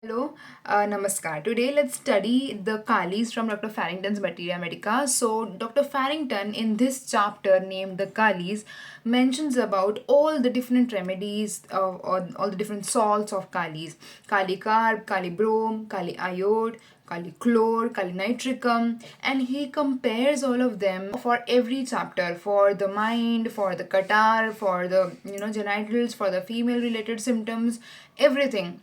Hello, Namaskar. Today let's study the Kalis from Dr. Farrington's Materia Medica. So, Dr. Farrington in this chapter named the Kalis mentions about all the different remedies or all the different salts of Kalis. Kali carb, Kali brome, Kali iode, Kali chlor, Kali nitricum, and he compares all of them for every chapter for the mind, for the catarrh, for the genitals, for the female related symptoms, everything.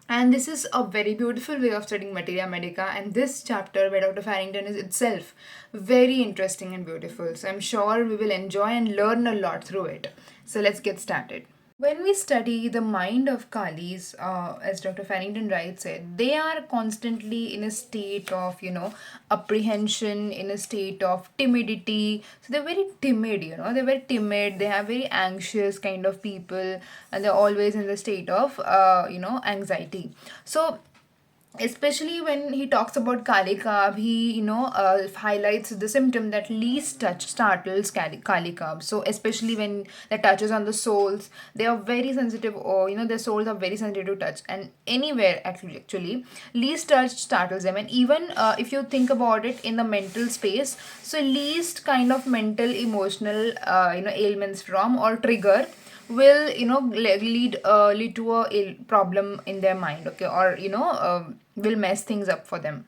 And this is a very beautiful way of studying materia medica, and this chapter by Dr. Farrington is itself very interesting and beautiful. So I'm sure we will enjoy and learn a lot through it. So let's get started. When we study the mind of Kalis, as Dr. Farrington writes it, they are constantly in a state of, apprehension, in a state of timidity. So they're very timid, they're very timid, they have very anxious kind of people, and they're always in the state of, anxiety. So especially when he talks about Kali carb, he highlights the symptom that least touch startles Kali carb. So especially when that touches on the soles, they are very sensitive, or their soles are very sensitive to touch, and anywhere actually least touch startles them. And even if you think about it in the mental space, so least kind of mental emotional ailments from or trigger will lead to a problem in their mind, okay, or will mess things up for them.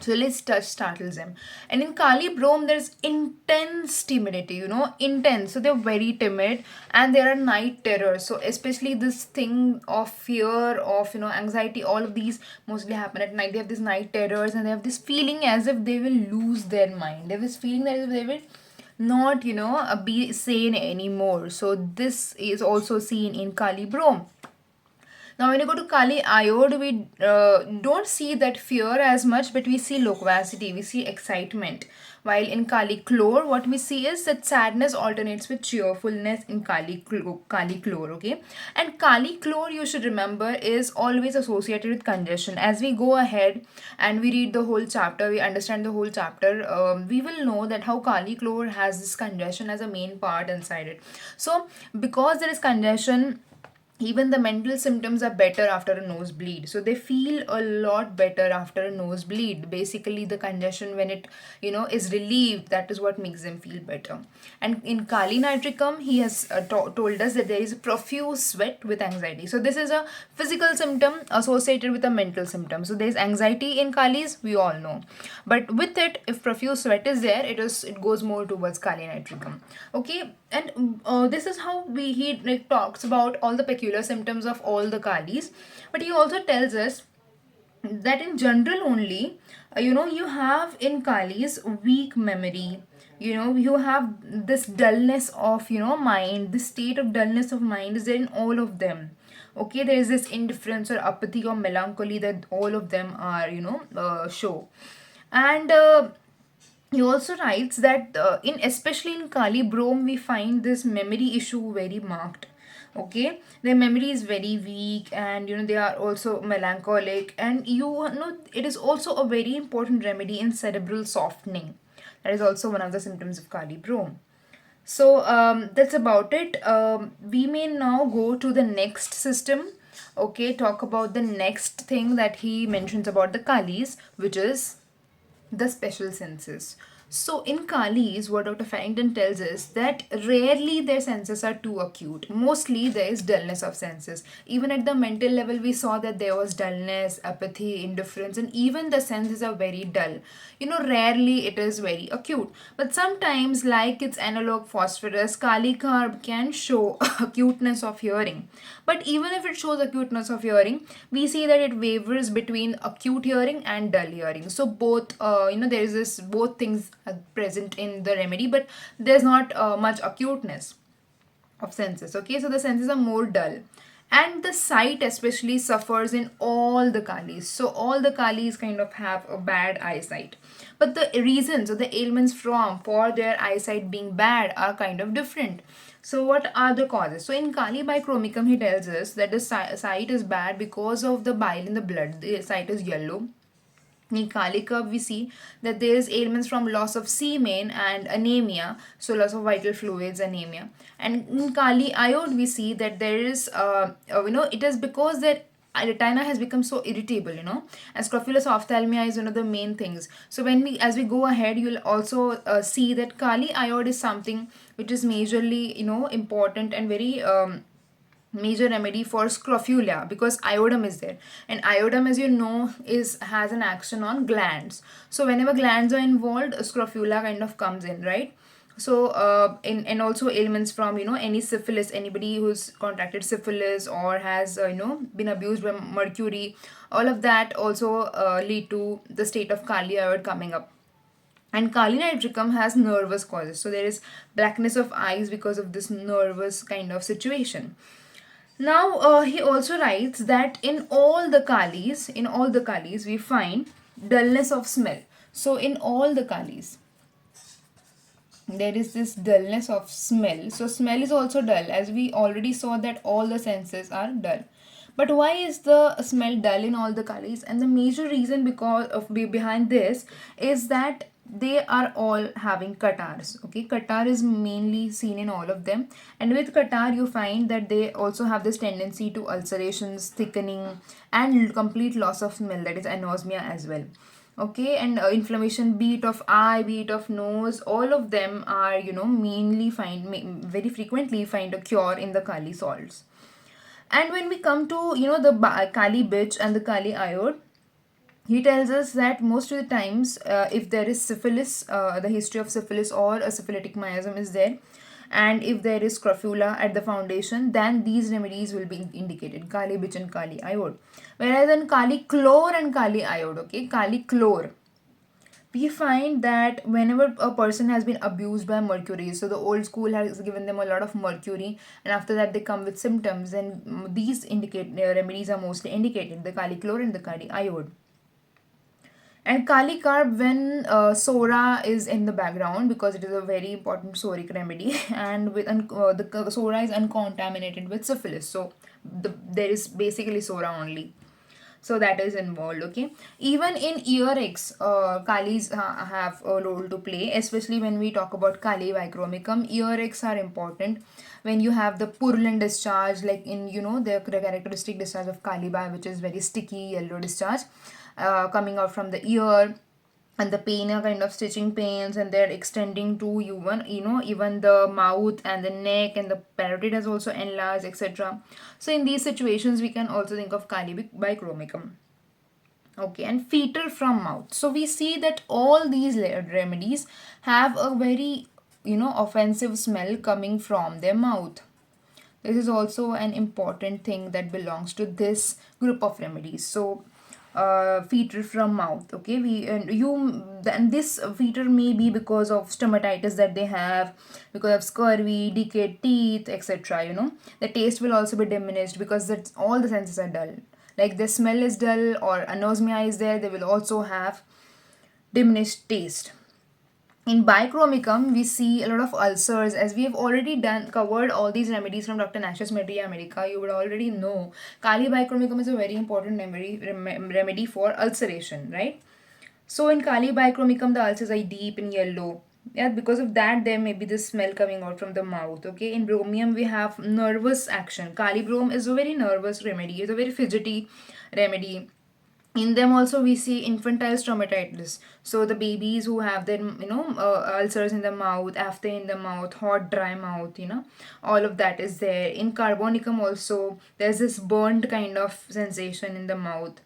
So let's touch startles them. And in Kali Brome, there's intense timidity, intense. So they're very timid, and there are night terrors. So especially this thing of fear, of anxiety, all of these mostly happen at night. They have these night terrors, and they have this feeling as if they will lose their mind. They have this feeling that they will not be sane anymore. So this is also seen in Kali Brome. Now, when you go to Kali Iode, we don't see that fear as much, but we see loquacity, we see excitement. While in Kali Chlor, what we see is that sadness alternates with cheerfulness in Kali Chlor, okay? And Kali Chlor, you should remember, is always associated with congestion. As we go ahead and we read the whole chapter, we understand the whole chapter, we will know that how Kali Chlor has this congestion as a main part inside it. So, because there is congestion, even the mental symptoms are better after a nosebleed, so they feel a lot better after a nosebleed. Basically the congestion, when it is relieved, that is what makes them feel better. And in Kali nitricum, he has told us that there is profuse sweat with anxiety. So this is a physical symptom associated with a mental symptom. So there is anxiety in Kalis, we all know, but with it, if profuse sweat is there, it goes more towards Kali nitricum, okay. And this is how he talks about all the peculiar symptoms of all the Kalis. But he also tells us that in general only, you have in Kalis weak memory. You have this dullness of mind. This state of dullness of mind is there in all of them. Okay, there is this indifference or apathy or melancholy that all of them are show. And he also writes that in especially in Kali Brome, we find this memory issue very marked. Okay, their memory is very weak, and they are also melancholic, and it is also a very important remedy in cerebral softening. That is also one of the symptoms of Kali Brome. So that's about it. We may now go to the next system. Okay, talk about the next thing that he mentions about the Kalis, which is the special senses. So in Kalis, what Dr. Farrington tells us that rarely their senses are too acute. Mostly there is dullness of senses. Even at the mental level, we saw that there was dullness, apathy, indifference, and even the senses are very dull. Rarely it is very acute. But sometimes, like its analog phosphorus, Kali carb can show acuteness of hearing. But even if it shows acuteness of hearing, we see that it wavers between acute hearing and dull hearing. So both, there is this both things are present in the remedy, but there's not much acuteness of senses. Okay, so the senses are more dull, and the sight especially suffers in all the Kalis. So all the Kalis kind of have a bad eyesight, but the reasons or the ailments for their eyesight being bad are kind of different. So what are the causes? So in Kali bichromicum, he tells us that the sight is bad because of the bile in the blood. The sight is yellow. In Kali curve, we see that there is ailments from loss of semen and anemia, so loss of vital fluids, anemia. And in Kali iode, we see that there is, it is because that retina has become so irritable, and scrofulous ophthalmia is one of the main things. So as we go ahead, you'll also see that kali iode is something which is majorly, important and very major remedy for scrofula, because iodum is there, and iodum, as you know, is has an action on glands. So whenever glands are involved, scrofula kind of comes in, right? So and also ailments from, any syphilis, anybody who's contracted syphilis or has been abused by mercury, all of that also lead to the state of kali iode coming up. And kali nitricum has nervous causes, so there is blackness of eyes because of this nervous kind of situation. Now, he also writes that in all the Kalis, we find dullness of smell. So, in all the Kalis, there is this dullness of smell. So, smell is also dull, as we already saw that all the senses are dull. But why is the smell dull in all the Kalis? And the major reason behind this is that they are all having catars. Okay, catar is mainly seen in all of them, and with catar you find that they also have this tendency to ulcerations, thickening, and complete loss of smell, that is anosmia as well. Okay, and inflammation, be it of eye, be it of nose, all of them are, mainly very frequently find a cure in the kali salts. And when we come to, the kali bitch and the kali iode, he tells us that most of the times, if there is syphilis, the history of syphilis or a syphilitic miasm is there, and if there is scrofula at the foundation, then these remedies will be indicated, kali bitch and kali iode. Whereas in kali chlor and kali iode, okay, kali chlor, we find that whenever a person has been abused by mercury, so the old school has given them a lot of mercury, and after that they come with symptoms, and these indicate remedies are mostly indicated, the kali chlor and the kali iode. And kali carb when sora is in the background, because it is a very important psoric remedy, and the sora is uncontaminated with syphilis, so there is basically sora only, so that is involved. Okay, even in earaches, kalis have a role to play, especially when we talk about kali bichromicum. Earaches are important when you have the purulent discharge, like in, the characteristic discharge of kali bi, which is very sticky yellow discharge coming out from the ear, and the pain are kind of stitching pains, and they're extending to even the mouth and the neck, and the parotid has also enlarged, etc. So in these situations we can also think of kali bichromicum. Okay, and fetal from mouth. So we see that all these remedies have a very, offensive smell coming from their mouth. This is also an important thing that belongs to this group of remedies. So fetor from mouth, okay, and this fetor may be because of stomatitis that they have, because of scurvy, decayed teeth, etc. The taste will also be diminished because that's all the senses are dull, like the smell is dull or anosmia is there, they will also have diminished taste. In bichromicum, we see a lot of ulcers, as we have already covered all these remedies from Dr. Nash's Materia Medica. You would already know Kali bichromicum is a very important remedy for ulceration, right? So in Kali bichromicum, the ulcers are deep in yellow. Yeah, because of that, there may be this smell coming out from the mouth. Okay, in bromium, we have nervous action. Kali brom is a very nervous remedy. It's a very fidgety remedy. In them also we see infantile stomatitis, so the babies who have their, ulcers in the mouth, after in the mouth, hot dry mouth, all of that is there. In carbonicum also there's this burnt kind of sensation in the mouth.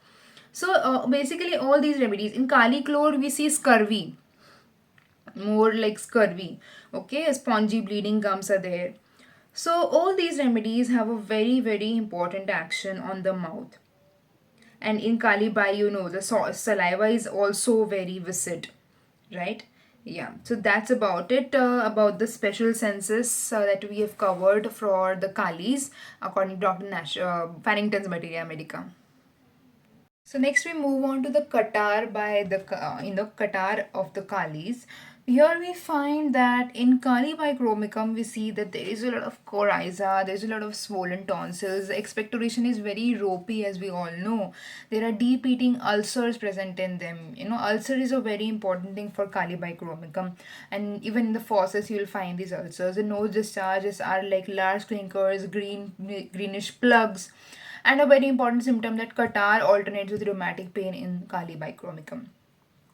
So basically all these remedies. In kali chlor we see scurvy, more like scurvy. Okay, spongy bleeding gums are there. So all these remedies have a very very important action on the mouth. And in Kalibai, the saliva is also very viscid, right? Yeah, so that's about it, about the special senses that we have covered for the Kalis according to Dr. Farrington's Materia Medica. So next we move on to the Qatar by the Qatar of the Kalis. Here we find that in Kali bichromicum we see that there is a lot of coryza, there's a lot of swollen tonsils, the expectoration is very ropey, as we all know. There are deep eating ulcers present in them. Ulcer is a very important thing for Kali bichromicum, and even in the fauces you'll find these ulcers. The nose discharges are like large clinkers, greenish plugs, And a very important symptom that catarrh alternates with rheumatic pain in Kali bichromicum.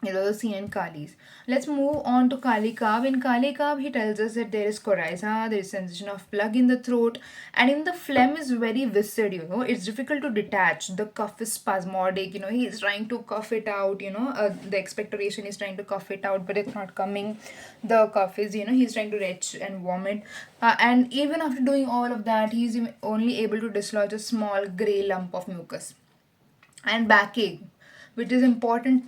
It was seen in Kali's. Let's move on to Kali Kav. In Kali Kav, he tells us that there is coryza, there is sensation of plug in the throat, and in the phlegm is very viscid, It's difficult to detach. The cough is spasmodic, he is trying to cough it out, the expectoration is trying to cough it out, but it's not coming. The cough is, he's trying to retch and vomit. And even after doing all of that, he's only able to dislodge a small grey lump of mucus. And backache, which is important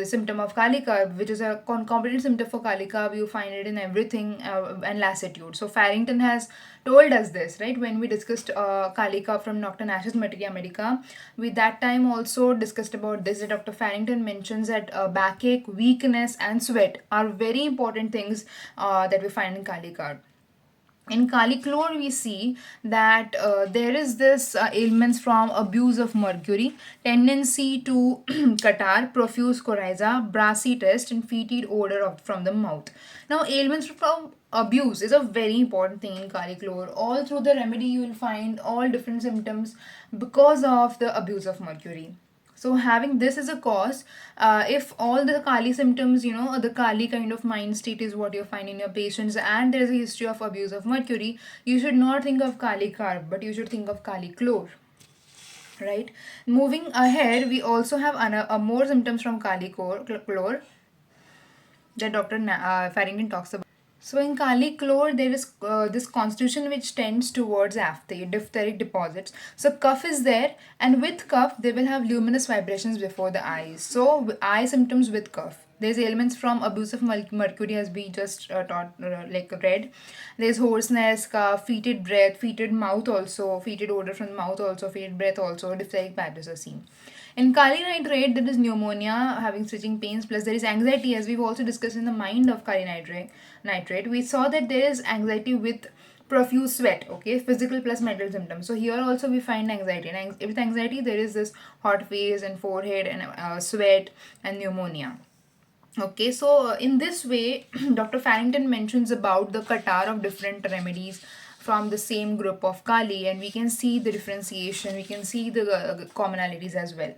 symptom of kali carb, which is a concomitant symptom for kali carb. You find it in everything, and lassitude. So Farrington has told us this, right, when we discussed kali carb from Dr. Nash's Materia Medica. We that time also discussed about this, that Dr. Farrington mentions that backache, weakness and sweat are very important things that we find in kali carb. In caliclor, we see that there is this ailments from abuse of mercury, tendency to catarrh, profuse coryza, brassy taste, and fetid odor from the mouth. Now, ailments from abuse is a very important thing in caliclor. All through the remedy, you will find all different symptoms because of the abuse of mercury. So having this as a cause, if all the Kali symptoms, the Kali kind of mind state is what you find in your patients, and there is a history of abuse of mercury, you should not think of Kali carb, but you should think of Kali chlor. Right. Moving ahead, we also have more symptoms from Kali chlor that Dr. Farrington talks about. So in Kali chlor, there is this constitution which tends towards diphtheric deposits. So cough is there, and with cough, they will have luminous vibrations before the eyes. So eye symptoms with cough. There's ailments from abuse of mercury, as we just read. There's hoarseness, cough, fetid breath, fetid mouth also, fetid odor from the mouth also, fetid breath also, diphtheric vibrators are seen. In kali nitrate, there is pneumonia, having switching pains, plus there is anxiety, as we've also discussed in the mind of kali nitrate. We saw that there is anxiety with profuse sweat, okay, physical plus mental symptoms. So here also we find anxiety, and with anxiety there is this hot face and forehead and sweat and pneumonia. Okay, so in this way, Dr. Farrington mentions about the catarrh of different remedies from the same group of Kali, and we can see the differentiation, we can see the commonalities as well.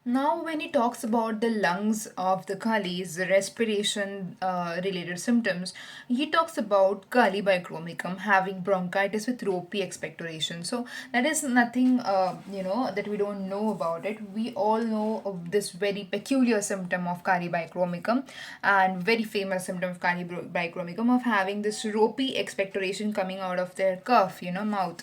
Now, when he talks about the lungs of the Kalis, the respiration related symptoms, he talks about Kali bichromicum having bronchitis with ropey expectoration. So, that is nothing, that we don't know about it. We all know of this very peculiar symptom of Kali bichromicum, and very famous symptom of Kali bichromicum of having this ropey expectoration coming out of their cough, mouth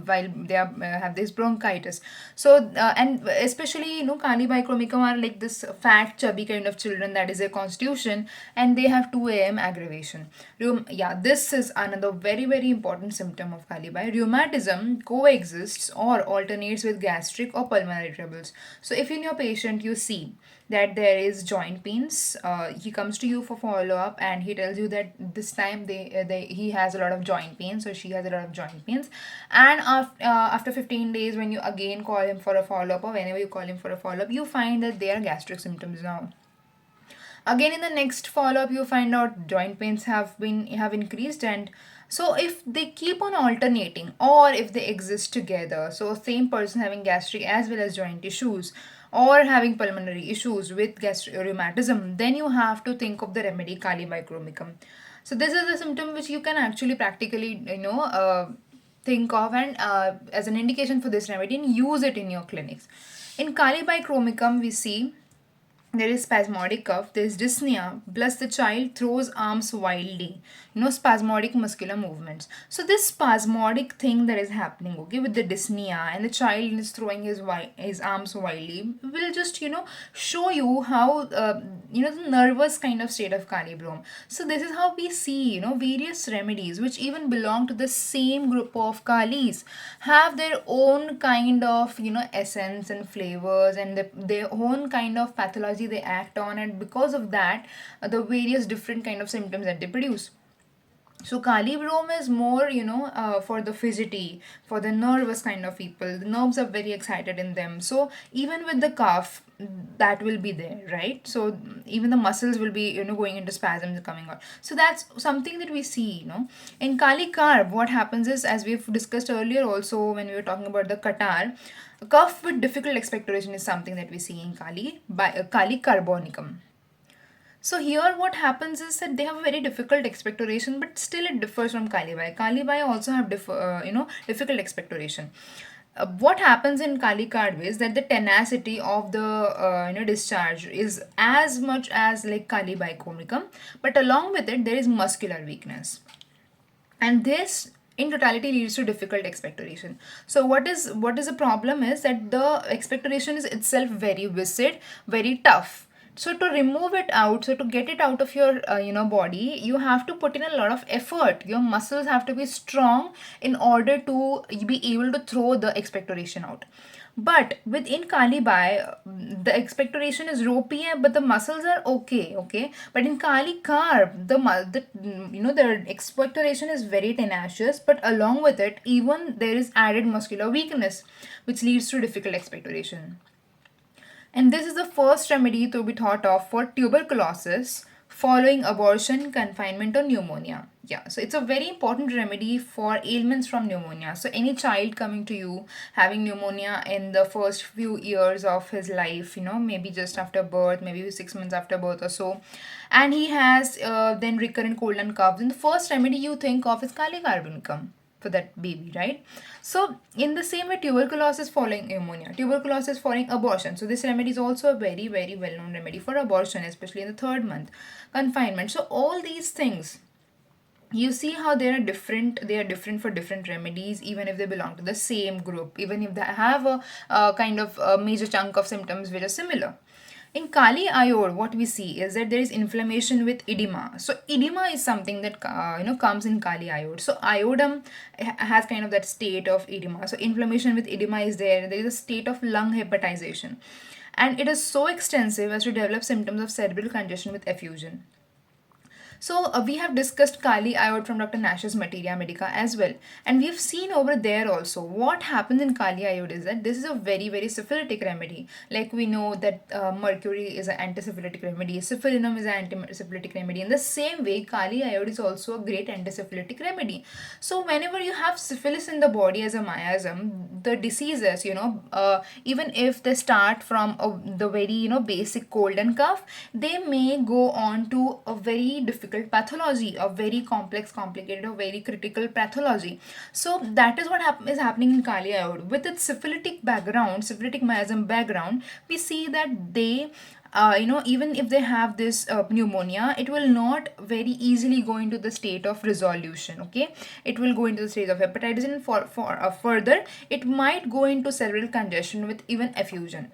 while they have this bronchitis. So and especially kali bichromicum are like this fat chubby kind of children, that is their constitution, and they have 2 a.m. aggravation. This is another very very important symptom of kali bi. Rheumatism coexists or alternates with gastric or pulmonary troubles. So if in your patient you see that there is joint pains, he comes to you for follow up and he tells you that this time he has a lot of joint pains, or she has a lot of joint pains, and after 15 days when you again call him for a follow up, or whenever you call him for a follow up, you find that there are gastric symptoms now. Again in the next follow up, you find out joint pains have increased. And so if they keep on alternating, or if they exist together, so same person having gastric as well as joint issues, or having pulmonary issues with rheumatism, then you have to think of the remedy kali bichromicum. So this is a symptom which you can actually practically think of, and as an indication for this remedy, and use it in your clinics. In kali bichromicum, we see there is spasmodic cough, there is dyspnea, plus the child throws arms wildly, spasmodic muscular movements. So this spasmodic thing that is happening, okay, with the dyspnea, and the child is throwing his arms wildly, will just show you how the nervous kind of state of kali brom. So this is how we see various remedies which even belong to the same group of kalis have their own kind of essence and flavors, and their own kind of pathology they act on, and because of that the various different kind of symptoms that they produce. So Kali Brome is more, for the fidgety, for the nervous kind of people. The nerves are very excited in them. So even with the cough, that will be there, right? So even the muscles will be, going into spasms and coming out. So that's something that we see. In Kali Carb, what happens is, as we've discussed earlier also when we were talking about the Qatar, cough with difficult expectoration is something that we see in Kali Carbonicum. So here what happens is that they have a very difficult expectoration, but still it differs from Kalibai. Kalibai also have difficult expectoration. What happens in Kali Kadve is that the tenacity of the discharge is as much as like Kali Bicomicum, but along with it there is muscular weakness, and this in totality leads to difficult expectoration. So what is the problem is that the expectoration is itself very viscid, very tough. So to remove it out, so to get it out of your body, you have to put in a lot of effort. Your muscles have to be strong in order to be able to throw the expectoration out. But within Kali Bai, the expectoration is ropey, but the muscles are okay, okay. But in Kali Carb, the expectoration is very tenacious, but along with it, even there is added muscular weakness, which leads to difficult expectoration. And this is the first remedy to be thought of for tuberculosis following abortion, confinement, or pneumonia. Yeah, so it's a very important remedy for ailments from pneumonia. So, any child coming to you having pneumonia in the first few years of his life, maybe just after birth, maybe 6 months after birth or so, and he has then recurrent cold and cough, then the first remedy you think of is Kali carbonicum for that baby, right? So, in the same way, tuberculosis following pneumonia, tuberculosis following abortion. So, this remedy is also a very, very well known remedy for abortion, especially in the third month. Confinement. So, all these things, you see how they are different for different remedies, even if they belong to the same group, even if they have a kind of a major chunk of symptoms which are similar. In Kali iode, what we see is that there is inflammation with edema. So edema is something that comes in Kali iode. So iodum has kind of that state of edema. So inflammation with edema is there. There is a state of lung hepatization, and it is so extensive as to develop symptoms of cerebral congestion with effusion. So we have discussed Kali iode from Dr. Nash's Materia Medica as well. And we've seen over there also what happens in Kali iode is that this is a very, very syphilitic remedy. Like we know that mercury is an antisyphilitic remedy, syphilinum is an antisyphilitic remedy. In the same way, Kali iode is also a great antisyphilitic remedy. So whenever you have syphilis in the body as a miasm, the diseases, even if they start from the very, basic cold and cough, they may go on to a very difficult pathology, a very complex, complicated, or very critical pathology. So that is what is happening in Kali iode. With its syphilitic background, syphilitic miasm background, we see that they even if they have this pneumonia, it will not very easily go into the state of resolution, okay. It will go into the state of hepatitis, and for further it might go into cerebral congestion with even effusion.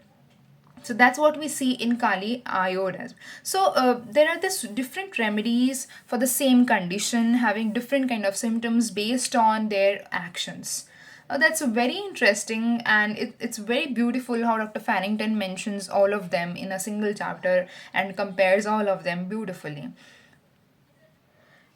So that's what we see in Kali iode as. So there are this different remedies for the same condition having different kind of symptoms based on their actions. That's very interesting, and it's very beautiful how Dr. Farrington mentions all of them in a single chapter and compares all of them beautifully.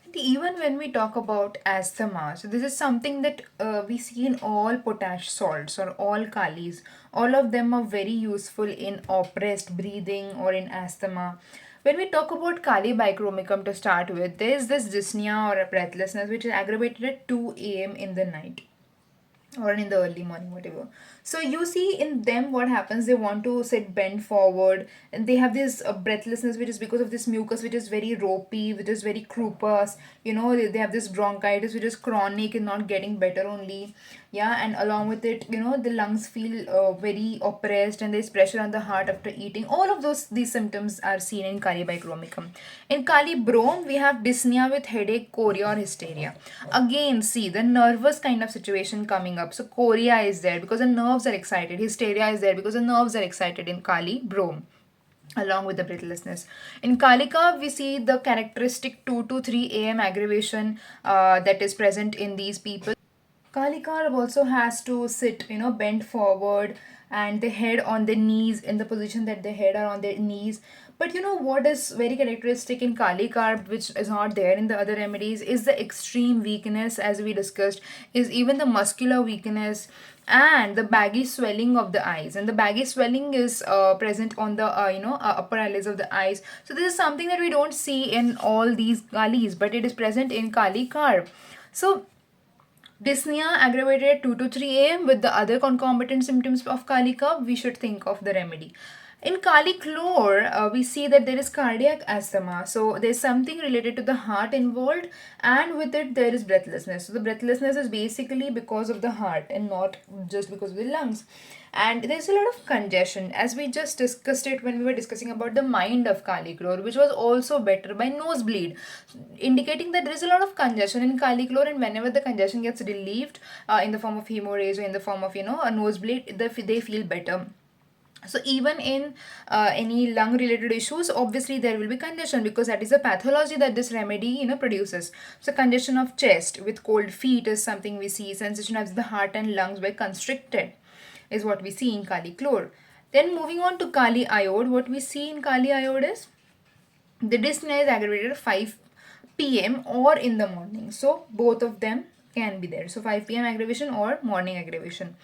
And even when we talk about asthma, so this is something that we see in all potash salts or all kalis. All of them are very useful in oppressed breathing or in asthma. When we talk about Kali bichromicum to start with, there is this dyspnea or a breathlessness which is aggravated at 2 a.m. in the night or in the early morning, whatever. So you see in them what happens, they want to sit bent forward, and they have this breathlessness which is because of this mucus which is very ropey, which is very croupous. They have this bronchitis which is chronic and not getting better only. Yeah, and along with it, the lungs feel very oppressed, and there's pressure on the heart after eating. All of these symptoms are seen in Kali bichromicum. In Kali brome, we have dyspnea with headache, chorea, or hysteria. Again, see the nervous kind of situation coming up. So chorea is there because the nerves are excited. Hysteria is there because the nerves are excited in Kali brome, along with the breathlessness. In Kalika, we see the characteristic 2 to 3 a.m. aggravation that is present in these people. Kalikarb also has to sit, bent forward, and the head on their knees, in the position that the head are on their knees. But you know what is very characteristic in kali carb, which is not there in the other remedies, is the extreme weakness, as we discussed, is even the muscular weakness and the baggy swelling of the eyes. And the baggy swelling is present on the upper eyelids of the eyes. So this is something that we don't see in all these kalis, but it is present in kali carb. So dyspnea aggravated at 2 to 3 a.m. with the other concomitant symptoms of Kali Cup, we should think of the remedy. In Kali Chlor, we see that there is cardiac asthma. So there's something related to the heart involved, and with it there is breathlessness. So the breathlessness is basically because of the heart and not just because of the lungs. And there's a lot of congestion, as we just discussed it when we were discussing about the mind of Kali Chlor, which was also better by nosebleed, indicating that there is a lot of congestion in Kali Chlor, and whenever the congestion gets relieved in the form of hemorrhage or in the form of a nosebleed, they feel better. So even in any lung related issues, obviously there will be congestion, because that is a pathology that this remedy produces. So congestion of chest with cold feet is something we see. Sensation of the heart and lungs were constricted is what we see in Kali Chlor. Then moving on to Kali Iode, what we see in Kali Iode is the dyspnea is aggravated at 5 p.m. or in the morning. So both of them can be there. So 5 p.m. aggravation or morning aggravation.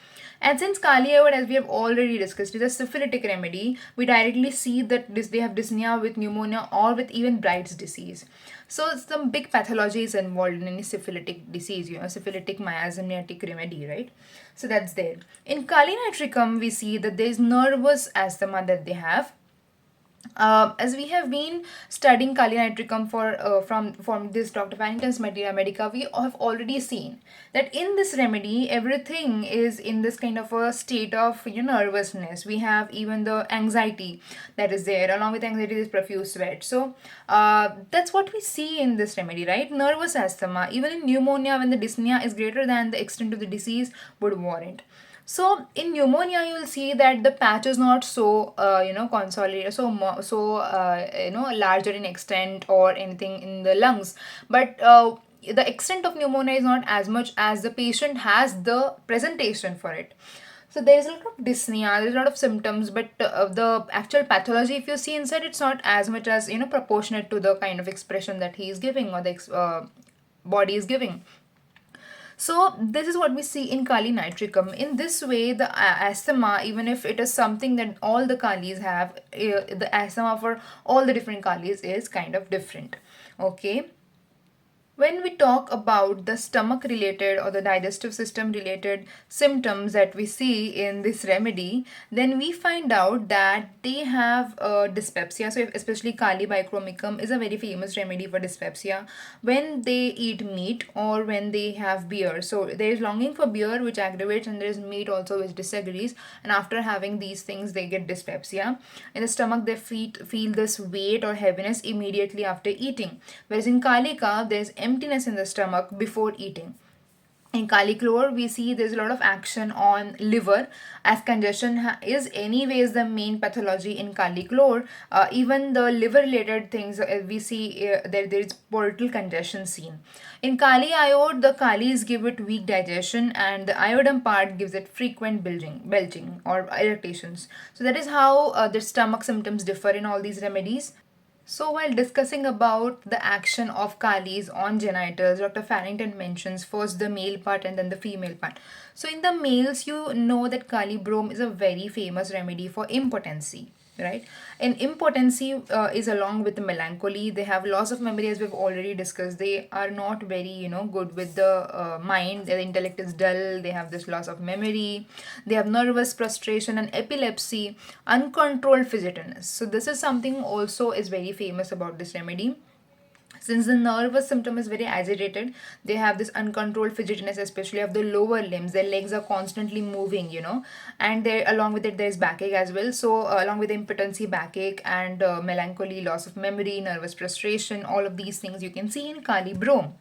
And since Kali Iode, as we have already discussed, is a syphilitic remedy, we directly see that they have dyspnea with pneumonia or with even Bright's disease. So some big pathology is involved in any syphilitic disease, syphilitic miasmatic remedy, right? So that's there. In Kali nitricum, we see that there is nervous asthma that they have. As we have been studying Kali nitricum from this Dr. Farrington's Materia Medica, we have already seen that in this remedy, everything is in this kind of a state of nervousness. We have even the anxiety that is there. Along with anxiety, is profuse sweat. So that's what we see in this remedy, right? Nervous asthma, even in pneumonia, when the dyspnea is greater than the extent of the disease, would warrant. So in pneumonia, you will see that the patch is not so consolidated, larger in extent or anything in the lungs, but the extent of pneumonia is not as much as the patient has the presentation for it. So there is a lot of dyspnea, there's a lot of symptoms, but the actual pathology, if you see inside, it's not as much as proportionate to the kind of expression that he is giving or the body is giving. So this is what we see in Kali nitricum. In this way, the asthma, even if it is something that all the Kalis have, the asthma for all the different Kalis is kind of different. Okay. When we talk about the stomach related or the digestive system related symptoms that we see in this remedy, then we find out that they have dyspepsia. So especially Kali bichromicum is a very famous remedy for dyspepsia when they eat meat or when they have beer. So there is longing for beer which aggravates, and there is meat also which disagrees, and after having these things they get dyspepsia. In the stomach they feel this weight or heaviness immediately after eating, whereas in Kalika there is emptiness in the stomach before eating. In Kali Chlor, we see there's a lot of action on liver, as congestion is anyways the main pathology in Kali Chlor. Even the liver related things, we see there is portal congestion seen. In Kali Iode, the Kalis give it weak digestion, and the iodine part gives it frequent belching or irritations. So that is how the stomach symptoms differ in all these remedies. So while discussing about the action of Kalis on genitals, Dr. Farrington mentions first the male part and then the female part. So in the males, you know that Kali Brome is a very famous remedy for impotency, right? And impotency is along with the melancholy. They have loss of memory, as we've already discussed. They are not very good with the mind. Their intellect is dull. They have this loss of memory. They have nervous frustration and epilepsy, uncontrolled fidgetiness. So this is something also is very famous about this remedy. Since the nervous system is very agitated, they have this uncontrolled fidgetiness, especially of the lower limbs. Their legs are constantly moving, and they along with it there's backache as well. So along with the impotency, backache, and melancholy, loss of memory, nervous frustration, all of these things you can see in Kali Brome.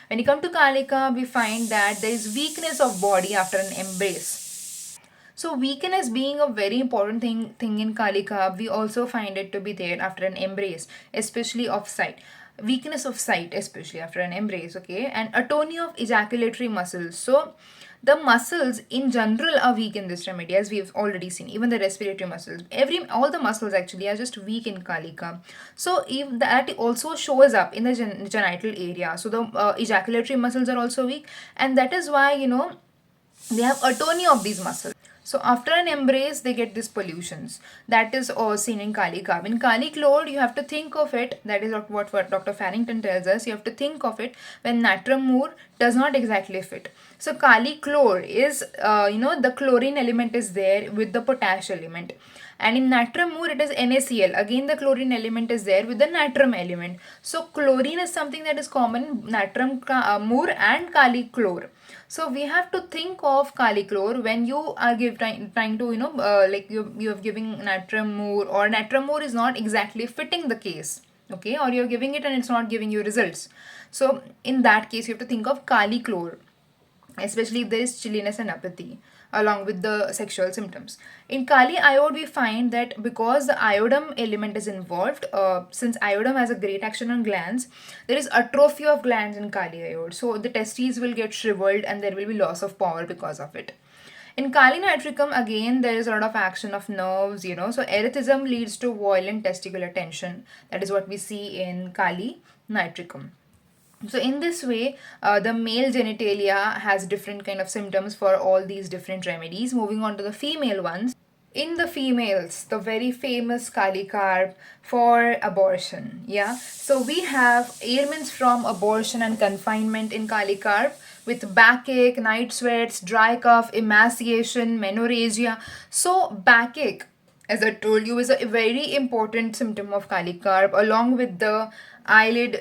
When you come to Kalika, we find that there is weakness of body after an embrace. So weakness being a very important thing in Kalika, we also find it to be there after an embrace, especially of sight. Weakness of sight, especially after an embrace, okay, and atonia of ejaculatory muscles. So The muscles in general are weak in this remedy, as we've already seen. Even the respiratory muscles, all the muscles actually are just weak in Kalika. So if that also shows up in the genital area, so the ejaculatory muscles are also weak, and that is why they have atony of these muscles. So after an embrace, they get these pollutions. That is all seen in Kali Carb. In Kali Chlor, you have to think of it. That is what Dr. Farrington tells us. You have to think of it when natrum mur does not exactly fit. So Kali Chlor is, the chlorine element is there with the potash element. And in natrum mur, it is NaCl. Again, the chlorine element is there with the natrum element. So chlorine is something that is common in natrum mur and Kali Chlor. So we have to think of Kali Chlor when you are trying to, like you are giving natrum mur, or natrum mur is not exactly fitting the case. Okay, or you're giving it and it's not giving you results. So in that case, you have to think of Kali Chlor, especially if there is chilliness and apathy along with the sexual symptoms. In Kali iode, we find that because the iodum element is involved, since iodum has a great action on glands, there is atrophy of glands in Kali iode. So the testes will get shriveled and there will be loss of power because of it. In Kali nitricum, again, there is a lot of action of nerves, so erethism leads to violent testicular tension. That is what we see in Kali nitricum. So in this way, the male genitalia has different kind of symptoms for all these different remedies. Moving on to the female ones. In the females, the very famous Kali Carb for abortion. Yeah. So we have ailments from abortion and confinement in Kali Carb with backache, night sweats, dry cough, emaciation, menorrhagia. So backache, as I told you, is a very important symptom of Kali Carb, along with the eyelid,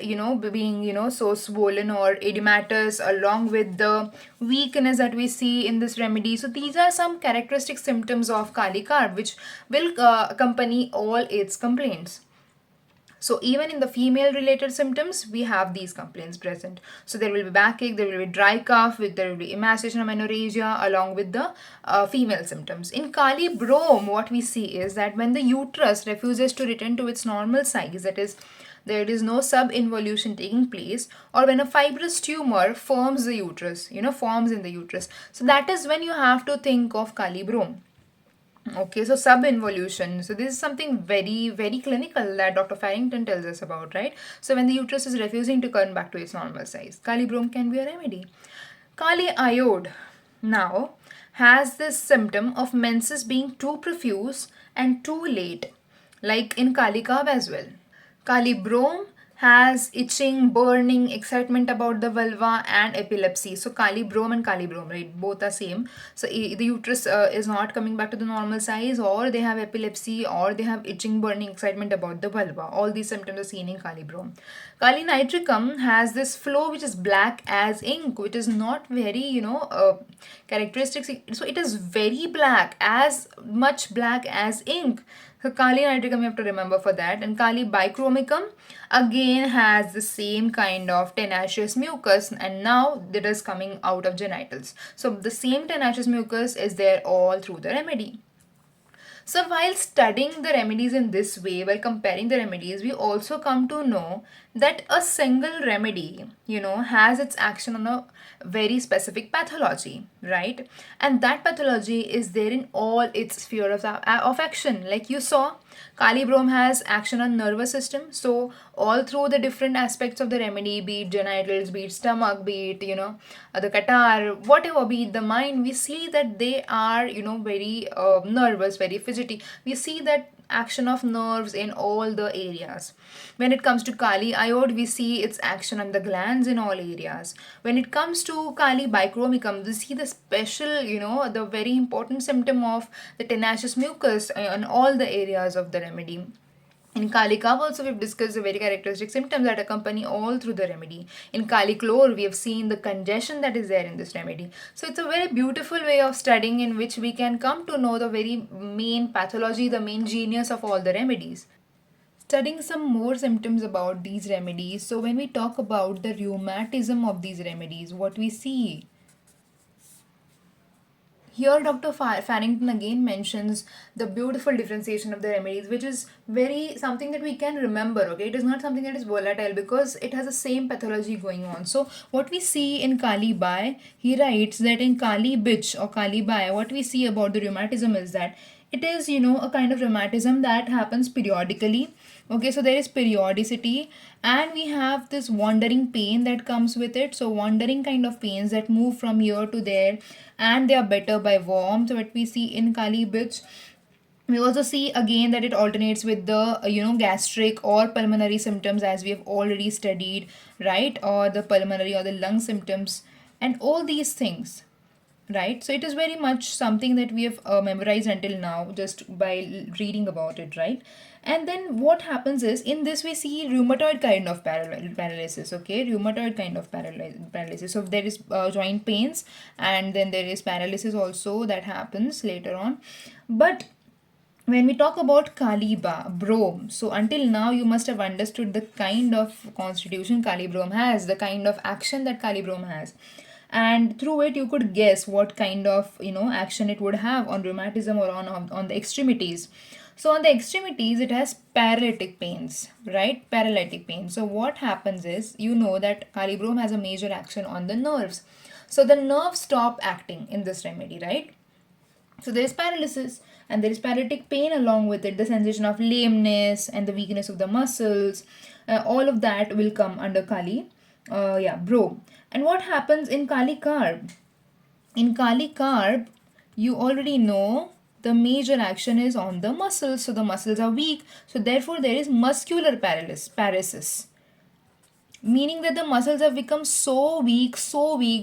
being, so swollen or edematous, along with the weakness that we see in this remedy. So these are some characteristic symptoms of Kali Carb, which will accompany all its complaints. So even in the female related symptoms, we have these complaints present. So there will be backache, there will be dry cough, there will be emaciation or menorrhagia along with the female symptoms. In Kali Brome, what we see is that when the uterus refuses to return to its normal size, that is, there is no sub-involution taking place, or when a fibrous tumor forms the uterus, forms in the uterus. So that is when you have to think of Kali Brome. Okay, so sub-involution. So this is something very, very clinical that Dr. Farrington tells us about, right? So when the uterus is refusing to come back to its normal size, Kali Brome can be a remedy. Kali iode now has this symptom of menses being too profuse and too late, like in Kali Carb as well. Kali Brome has itching, burning, excitement about the vulva, and epilepsy. So Kali Brome and Kali Brome, right? Both are same. So the uterus is not coming back to the normal size, or they have epilepsy, or they have itching, burning, excitement about the vulva. All these symptoms are seen in Kali Brome. Kali nitricum has this flow which is black as ink, which is not very, characteristic. So it is very black, as much black as ink. So Kali nitricum you have to remember for that. And Kali bichromicum again has the same kind of tenacious mucus, and now it is coming out of genitals. So the same tenacious mucus is there all through the remedy. So while studying the remedies in this way, while comparing the remedies, we also come to know that a single remedy, has its action on a very specific pathology, right? And that pathology is there in all its sphere of action. Like you saw, Kali Brome has action on nervous system. So all through the different aspects of the remedy, be it genitals, be it stomach, be it, the catarrh, whatever, be it the mind, we see that they are, very nervous, very fidgety. We see that action of nerves in all the areas. When it comes to Kali iode, we see its action on the glands in all areas. When it comes to Kali bichromicum, we see the special, the very important symptom of the tenacious mucus in all the areas of the remedy. In Kali Carb also we've discussed the very characteristic symptoms that accompany all through the remedy. In Kali Chlor we have seen the congestion that is there in this remedy. So it's a very beautiful way of studying in which we can come to know the very main pathology, the main genius of all the remedies. Studying some more symptoms about these remedies. So when we talk about the rheumatism of these remedies, what we see Here, Dr. Farrington again mentions the beautiful differentiation of the remedies, which is very something that we can remember. Okay, it is not something that is volatile because it has the same pathology going on. So, what we see in Kali Bai, he writes that in Kali Bitch or Kali Bai, what we see about the rheumatism is that it is, a kind of rheumatism that happens periodically. Okay, so there is periodicity, and we have this wandering pain that comes with it. So wandering kind of pains that move from here to there, and they are better by warmth. What we see in Kali Bitch, we also see again that it alternates with the gastric or pulmonary symptoms, as we have already studied, right? Or the pulmonary or the lung symptoms, and all these things, right? So it is very much something that we have memorized until now just by reading about it, right? And then what happens is, in this we see rheumatoid kind of paralysis. Okay, rheumatoid kind of paralysis. So there is joint pains, and then there is paralysis also that happens later on. But when we talk about Kaliba, Brome, so until now you must have understood the kind of constitution Kali Brome has, the kind of action that Kali Brome has. And through it you could guess what kind of action it would have on rheumatism or on the extremities. So on the extremities it has paralytic pains, right? Paralytic pain. So what happens is, that Kali Brome has a major action on the nerves. So the nerves stop acting in this remedy, right? So there is paralysis, and there is paralytic pain along with it, the sensation of lameness and the weakness of the muscles. All of that will come under Kali, Bro. And what happens in Kali Carb? In Kali Carb, you already know the major action is on the muscles. So the muscles are weak. So therefore, there is muscular paralysis, meaning that the muscles have become so weak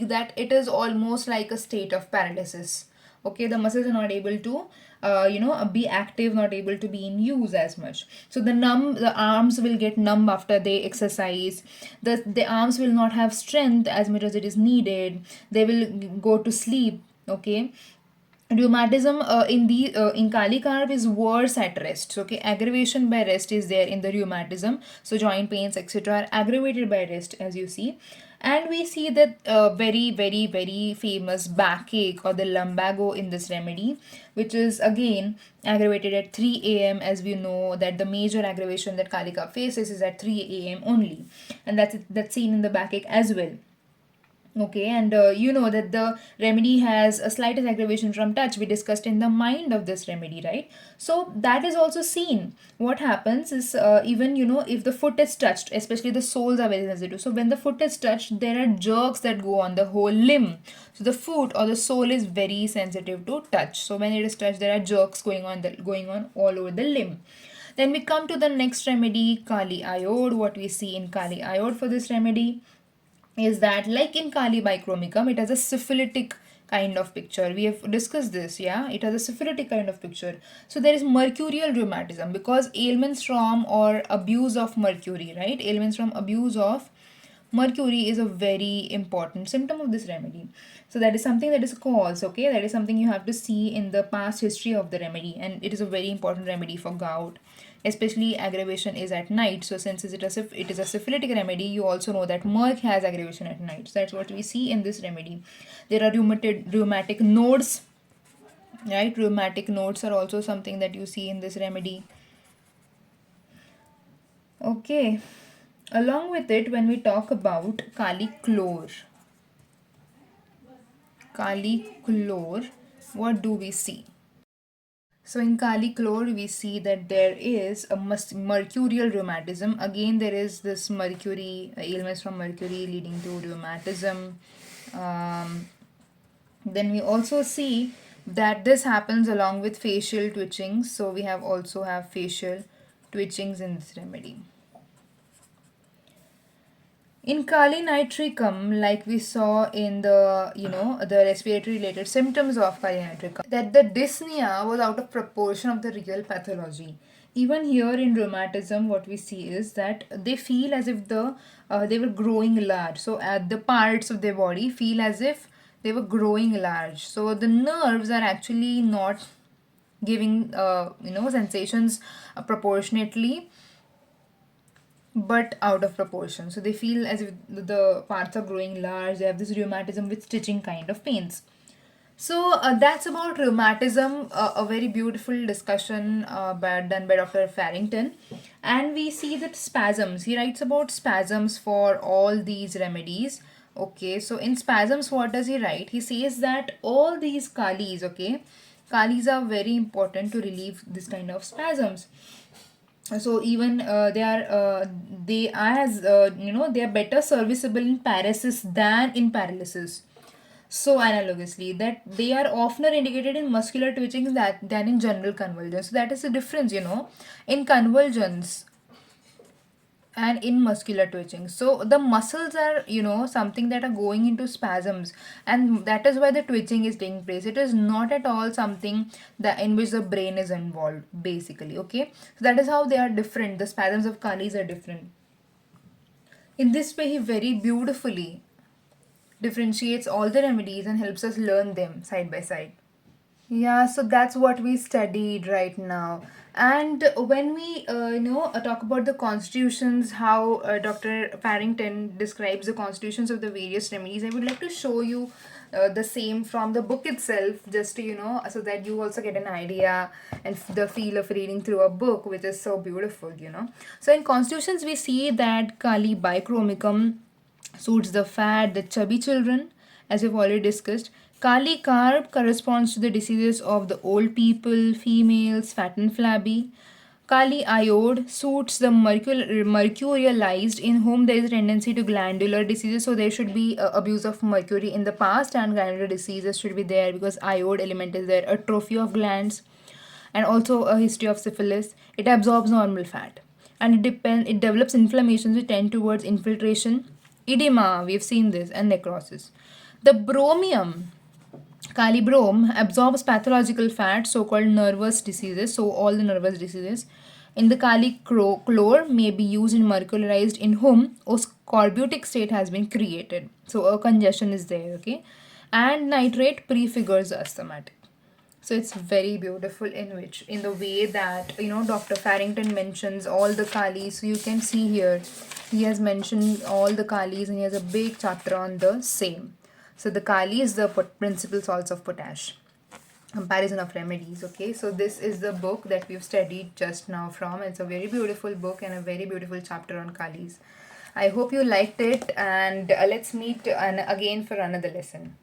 that it is almost like a state of paralysis. Okay, the muscles are not able to be active, not able to be in use as much. So the arms will get numb after they exercise. The arms will not have strength as much as it is needed. They will go to sleep. Okay, rheumatism in Kali Carb is worse at rest. So, okay, aggravation by rest is there in the rheumatism. So joint pains etc are aggravated by rest, as you see. And we see that very very very famous backache or the lumbago in this remedy, which is again aggravated at 3 a.m. As we know that the major aggravation that Kali Carb faces is at 3 a.m. only, and that's seen in the backache as well. Okay, and you know that the remedy has a slightest aggravation from touch. We discussed in the mind of this remedy, right? So that is also seen. What happens is, even if the foot is touched, especially the soles are very sensitive. So when the foot is touched, there are jerks that go on the whole limb. So the foot or the sole is very sensitive to touch. So when it is touched, there are jerks going on all over the limb. Then we come to the next remedy, Kali Iode. What we see in Kali Iode for this remedy is that, like in Kali bichromicum, it has a syphilitic kind of picture. We have discussed this, yeah? It has a syphilitic kind of picture. So there is mercurial rheumatism because ailments from or abuse of mercury, right? Ailments from abuse of mercury is a very important symptom of this remedy. So that is something that is a cause, okay? That is something you have to see in the past history of the remedy, and it is a very important remedy for gout. Especially aggravation is at night. So since it is a syphilitic remedy, you also know that merc has aggravation at night. So that's what we see in this remedy. There are rheumatic nodes, right? Rheumatic nodes are also something that you see in this remedy. Okay. Along with it, when we talk about Kali Chlor, what do we see? So in Kali Chlor, we see that there is a mercurial rheumatism. Again, there is this mercury, ailments from mercury leading to rheumatism. Then we also see that this happens along with facial twitchings. So we also have facial twitchings in this remedy. In Kali nitricum, like we saw in the respiratory related symptoms of Kali nitricum, that the dyspnea was out of proportion of the real pathology. Even here in rheumatism, what we see is that they feel as if they were growing large. So at the parts of their body feel as if they were growing large. So the nerves are actually not giving sensations proportionately, but out of proportion. So they feel as if the parts are growing large. They have this rheumatism with stitching kind of pains. So that's about rheumatism, a very beautiful discussion done by Dr. Farrington. And we see that spasms, he writes about spasms for all these remedies. Okay, so in spasms, what does he write? He says that all these kalis, okay, kalis are very important to relieve this kind of spasms. So even they as they are better serviceable in paresis than in paralysis. So analogously, that they are oftener indicated in muscular twitchings than in general convulsions. So that is the difference, in convulsions and in muscular twitching. So the muscles are, something that are going into spasms, and that is why the twitching is taking place. It is not at all something that in which the brain is involved, basically. Okay, so that is how they are different. The spasms of Kali's are different. In this way, he very beautifully differentiates all the remedies and helps us learn them side by side. Yeah, so that's what we studied right now. And when we, talk about the constitutions, how Dr. Farrington describes the constitutions of the various remedies, I would like to show you the same from the book itself, just to, so that you also get an idea and the feel of reading through a book, which is so beautiful. So in constitutions, we see that Kali bichromicum suits the fat, the chubby children, as we've already discussed. Kali carb corresponds to the diseases of the old people, females, fat and flabby. Kali iode suits the mercurialized in whom there is a tendency to glandular diseases. So there should be abuse of mercury in the past, and glandular diseases should be there because iode element is there. Atrophy of glands, and also a history of syphilis. It absorbs normal fat, and it develops inflammations which tend towards infiltration, edema. We've seen this, and necrosis. The bromium, Calibrom, absorbs pathological fat, so-called nervous diseases. So all the nervous diseases. In the chlor may be used in mercurialized in whom a scorbutic state has been created. So a congestion is there. Okay, and nitrate prefigures asthmatic. So it's very beautiful in the way that Dr. Farrington mentions all the kalis. So you can see here he has mentioned all the kalis and he has a big chapter on the same. So the kali is the principal salts of potash. Comparison of remedies. Okay, so this is the book that we've studied just now from. It's a very beautiful book and a very beautiful chapter on kalis. I hope you liked it, and let's meet again for another lesson.